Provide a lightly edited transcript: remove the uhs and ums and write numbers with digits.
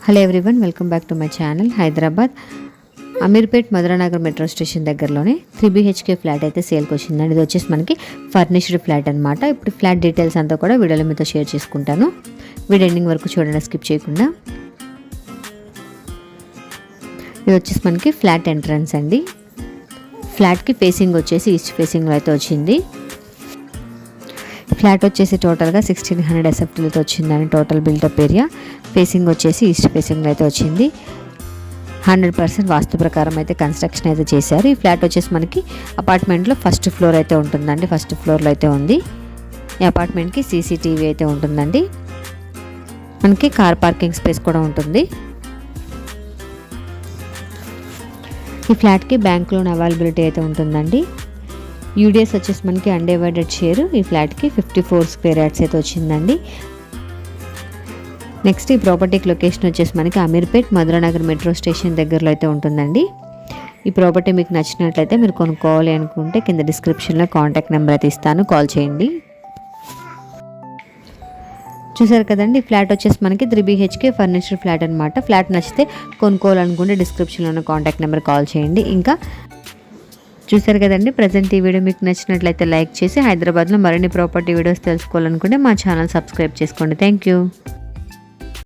Hello everyone, welcome back to my channel. Hyderabad Ameerpet Madhuranagar metro station దగ్గరలోనే 3 BHK flat అయితే సేల్కి వచ్చిందండి. ఇది వచ్చేసి మనకి ఫర్నిష్డ్ ఫ్లాట్ అనమాట. ఇప్పుడు ఫ్లాట్ డీటెయిల్స్ అంతా కూడా వీడియోలో మీతో షేర్ చేసుకుంటాను. వీడియో ఎండింగ్ వరకు చూడండి, స్కిప్ చేయకుండా. ఇది వచ్చేసి మనకి ఫ్లాట్ ఎంట్రన్స్ అండి. ఫ్లాట్కి ఫేసింగ్ వచ్చేసి ఈస్ట్ ఫేసింగ్లో అయితే వచ్చింది. ఫ్లాట్ వచ్చేసి టోటల్గా 1600 SFTలతో వచ్చిందని టోటల్ బిల్డప్ ఏరియా. ఫేసింగ్ వచ్చేసి ఈస్ట్ ఫేసింగ్లో అయితే వచ్చింది. 100% వాస్తు ప్రకారం అయితే కన్స్ట్రక్షన్ అయితే చేశారు. ఈ ఫ్లాట్ వచ్చేసి మనకి అపార్ట్మెంట్లో ఫస్ట్ ఫ్లోర్ అయితే ఉంటుందండి. ఫస్ట్ ఫ్లోర్లో అయితే ఉంది. ఈ అపార్ట్మెంట్కి CCTV అయితే ఉంటుందండి. మనకి కార్ పార్కింగ్ స్పేస్ కూడా ఉంటుంది. ఈ ఫ్లాట్కి బ్యాంక్ లోన్ అవైలబిలిటీ అయితే ఉంటుందండి. UDS వచ్చేసి మనకి అన్డివైడెడ్ షేర్. ఈ ఫ్లాట్కి 54 స్క్వేర్ యార్డ్స్ అయితే వచ్చిందండి. నెక్స్ట్ ఈ ప్రాపర్టీకి లొకేషన్ వచ్చేసి మనకి అమీర్పేట్ మధురానగర్ మెట్రో స్టేషన్ దగ్గరలో అయితే ఉంటుందండి. ఈ ప్రాపర్టీ మీకు నచ్చినట్లయితే మీరు కొనుక్కోవాలి అనుకుంటే కింద డిస్క్రిప్షన్లో కాంటాక్ట్ నెంబర్ అయితే ఇస్తాను, కాల్ చేయండి. చూసారు కదండి, ఈ ఫ్లాట్ వచ్చేసి మనకి 3 BHK ఫర్నిచర్ ఫ్లాట్ అనమాట. ఫ్లాట్ నచ్చితే కొనుక్కోవాలనుకుంటే డిస్క్రిప్షన్లో ఉన్న కాంటాక్ట్ నెంబర్ కాల్ చేయండి. ఇంకా చూసారు కదండి, ప్రజెంట్ ఈ వీడియో మీకు నచ్చినట్లయితే లైక్ చేసి హైదరాబాద్లో మరిన్ని ప్రాపర్టీ వీడియోస్ తెలుసుకోవాలనుకుంటే మా ఛానల్ సబ్స్క్రైబ్ చేసుకోండి. Thank you.